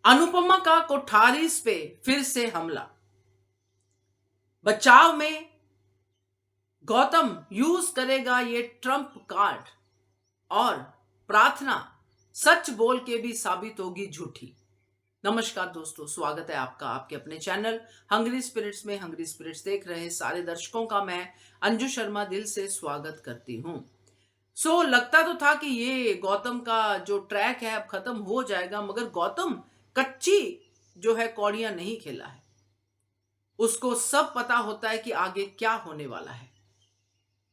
अनुपमा का कोठारीज पे फिर से हमला। बचाव में गौतम यूज करेगा ये ट्रंप कार्ड और प्रार्थना सच बोल के भी साबित होगी झूठी। नमस्कार दोस्तों, स्वागत है आपका आपके अपने चैनल हंग्री स्पिरिट्स में। हंग्री स्पिरिट्स देख रहे सारे दर्शकों का मैं अंजू शर्मा दिल से स्वागत करती हूं। लगता तो था कि ये गौतम का जो ट्रैक है अब खत्म हो जाएगा, मगर गौतम कच्ची जो है कौड़ियां नहीं खेला है। उसको सब पता होता है कि आगे क्या होने वाला है।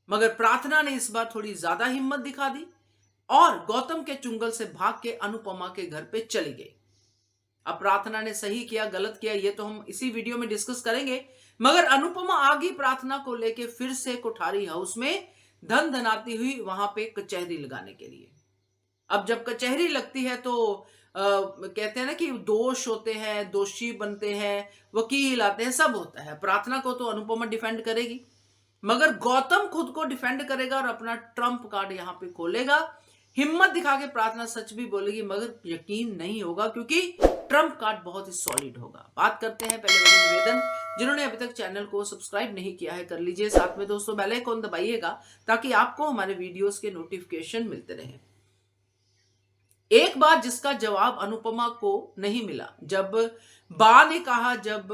मगर प्रार्थना ने इस बार थोड़ी ज्यादा हिम्मत दिखा दी और गौतम के चुंगल से भाग के अनुपमा के घर पे चली गई। अब प्रार्थना ने सही किया गलत किया ये तो हम इसी वीडियो में डिस्कस करेंगे, मगर अनुपमा आ गई प्रार्थना को लेके फिर से कोठारी हाउस में धन धनाती हुई वहां पे कचहरी लगाने के लिए। अब जब कचहरी लगती है तो कहते हैं ना कि दोष होते हैं, दोषी बनते हैं, वकील आते हैं, सब होता है। प्रार्थना को तो अनुपमा डिफेंड करेगी, मगर गौतम खुद को डिफेंड करेगा और अपना ट्रंप कार्ड यहां पे खोलेगा। हिम्मत दिखा के प्रार्थना सच भी बोलेगी, मगर यकीन नहीं होगा क्योंकि ट्रंप कार्ड बहुत ही सॉलिड होगा। बात करते हैं पहले वही निवेदन, जिन्होंने अभी तक चैनल को सब्सक्राइब नहीं किया है कर लीजिए, साथ में दोस्तों बेल आइकन दबाइएगा ताकि आपको हमारे वीडियोस के नोटिफिकेशन मिलते रहे। एक बात जिसका जवाब अनुपमा को नहीं मिला, जब बा ने कहा, जब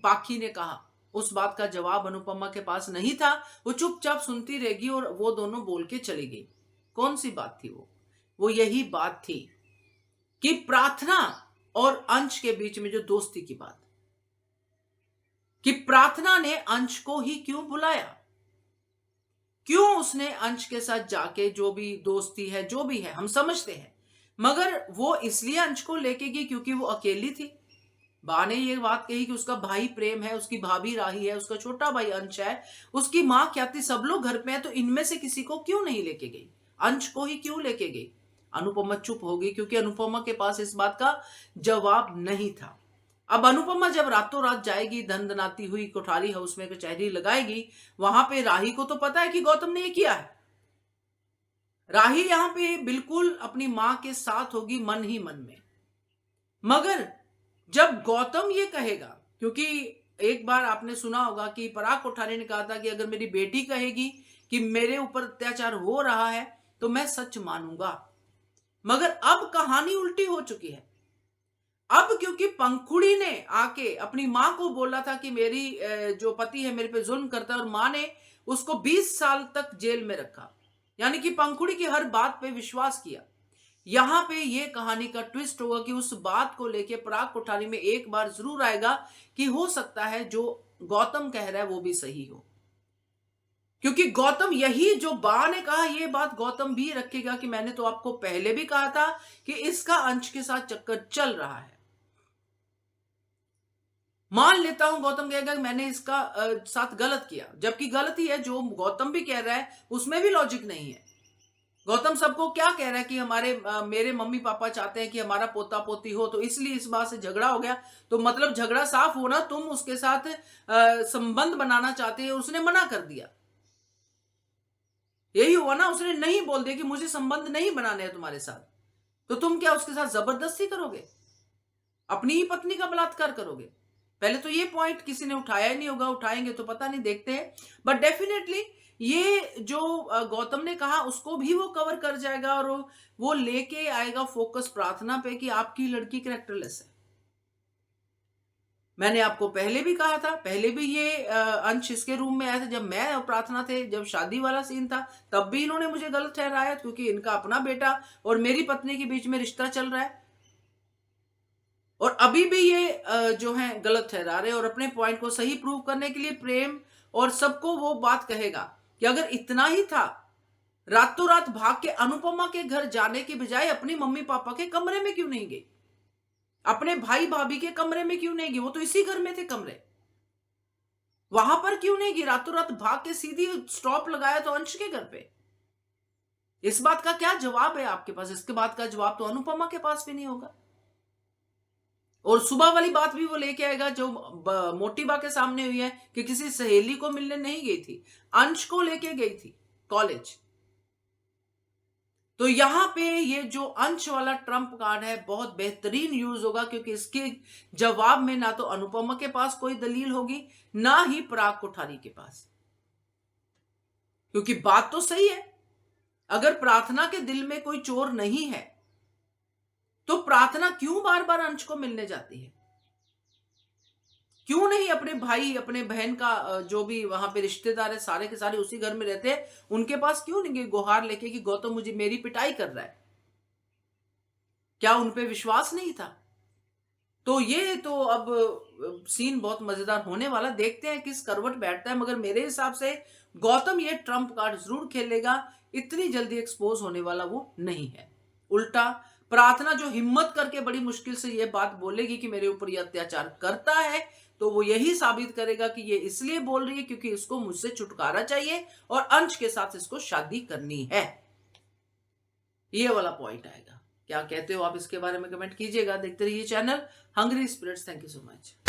पाखी ने कहा, उस बात का जवाब अनुपमा के पास नहीं था। वो चुपचाप सुनती रहेगी और वो दोनों बोल के चली गई। कौन सी बात थी वो यही बात थी कि प्रार्थना और अंश के बीच में जो दोस्ती की बात, कि प्रार्थना ने अंश को ही क्यों बुलाया, क्यों उसने अंश के साथ जाके, जो भी दोस्ती है जो भी है हम समझते हैं, मगर वो इसलिए अंश को लेके गई क्योंकि वो अकेली थी। बा ने ये बात कही कि उसका भाई प्रेम है, उसकी भाभी राही है, उसका छोटा भाई अंश है, उसकी मां ख्याति, सब लोग घर पे हैं, तो इनमें से किसी को क्यों नहीं लेके गई, अंश को ही क्यों लेके गई। अनुपमा चुप हो गई क्योंकि अनुपमा के पास इस बात का जवाब नहीं था। अब अनुपमा जब रातों रात जाएगी, धन धनाती हुई कोठारी हाउस में कचहरी लगाएगी, वहां पे राही को तो पता है कि गौतम ने ये किया है। राही यहां पे बिल्कुल अपनी मां के साथ होगी मन ही मन में। मगर जब गौतम ये कहेगा, क्योंकि एक बार आपने सुना होगा कि पराग कोठारी ने कहा था कि अगर मेरी बेटी कहेगी कि मेरे ऊपर अत्याचार हो रहा है तो मैं सच मानूंगा। मगर अब कहानी उल्टी हो चुकी है। अब क्योंकि पंखुड़ी ने आके अपनी मां को बोला था कि मेरी जो पति है मेरे पे जुल्म करता है, और मां ने उसको 20 साल तक जेल में रखा, यानी कि पंखुड़ी की हर बात पे विश्वास किया। यहां पे ये कहानी का ट्विस्ट होगा कि उस बात को लेके पराग कोठारी में एक बार जरूर आएगा कि हो सकता है जो गौतम कह रहा है वो भी सही हो, क्योंकि गौतम यही जो बा ने कहा ये बात गौतम भी रखेगा कि मैंने तो आपको पहले भी कहा था कि इसका अंश के साथ चक्कर चल रहा है। मान लेता हूं गौतम कहेगा कि मैंने इसका साथ गलत किया, जबकि गलती है जो गौतम भी कह रहा है उसमें भी लॉजिक नहीं है। गौतम सबको क्या कह रहा है कि मेरे मम्मी पापा चाहते हैं कि हमारा पोता पोती हो, तो इसलिए इस बात से झगड़ा हो गया। तो मतलब झगड़ा साफ होना, तुम उसके साथ संबंध बनाना चाहते हैं, उसने मना कर दिया, यही हुआ ना। उसने नहीं बोल दिया कि मुझे संबंध नहीं बनाने हैं तुम्हारे साथ, तो तुम क्या उसके साथ जबरदस्ती करोगे, अपनी ही पत्नी का बलात्कार करोगे। पहले तो ये पॉइंट किसी ने उठाया ही नहीं होगा, उठाएंगे तो पता नहीं, देखते हैं। बट डेफिनेटली ये जो गौतम ने कहा उसको भी वो कवर कर जाएगा और वो लेके आएगा फोकस प्रार्थना पे कि आपकी लड़की कैरेक्टरलेस है। मैंने आपको पहले भी कहा था, पहले भी ये अंश इसके रूम में आया था जब मैं और प्रार्थना थे, जब शादी वाला सीन था, तब भी इन्होंने मुझे गलत ठहराया क्योंकि इनका अपना बेटा और मेरी पत्नी के बीच में रिश्ता चल रहा है। और अभी भी ये जो है गलत ठहरा रहे, और अपने पॉइंट को सही प्रूव करने के लिए प्रेम और सबको वो बात कहेगा कि अगर इतना ही था, रातों रात भाग के अनुपमा के घर जाने के बजाय अपनी मम्मी पापा के कमरे में क्यों नहीं गई, अपने भाई भाभी के कमरे में क्यों नहीं गई, वो तो इसी घर में थे कमरे, वहां पर क्यों नहीं गई, रातों रात भाग के सीधी स्टॉप लगाया तो अंश के घर पे। इस बात का क्या जवाब है आपके पास? इसके बात का जवाब तो अनुपमा के पास भी नहीं होगा। और सुबह वाली बात भी वो लेके आएगा जो मोटी बा के सामने हुई है कि किसी सहेली को मिलने नहीं गई थी, अंश को लेके गई थी कॉलेज। तो यहां पे ये जो अंश वाला ट्रम्प कार्ड है बहुत बेहतरीन यूज होगा, क्योंकि इसके जवाब में ना तो अनुपमा के पास कोई दलील होगी, ना ही पराग कोठारी के पास। क्योंकि बात तो सही है, अगर प्रार्थना के दिल में कोई चोर नहीं है तो प्रार्थना क्यों बार बार अंश को मिलने जाती है? क्यों नहीं अपने भाई अपने बहन का जो भी वहां पे रिश्तेदार है सारे के सारे उसी घर में रहते हैं, उनके पास क्यों नहीं गई गुहार लेके कि गौतम मुझे मेरी पिटाई कर रहा है? क्या उन पे विश्वास नहीं था? तो ये तो अब सीन बहुत मजेदार होने वाला, देखते हैं किस करवट बैठता है। मगर मेरे हिसाब से गौतम ये ट्रम्प कार्ड जरूर खेलेगा, इतनी जल्दी एक्सपोज होने वाला वो नहीं है। उल्टा प्रार्थना जो हिम्मत करके बड़ी मुश्किल से ये बात बोलेगी कि मेरे ऊपर ये अत्याचार करता है, तो वो यही साबित करेगा कि ये इसलिए बोल रही है क्योंकि इसको मुझसे छुटकारा चाहिए और अंश के साथ इसको शादी करनी है। ये वाला पॉइंट आएगा। क्या कहते हो आप इसके बारे में कमेंट कीजिएगा। देखते रहिए channel Hungry Spirits. Thank you so much.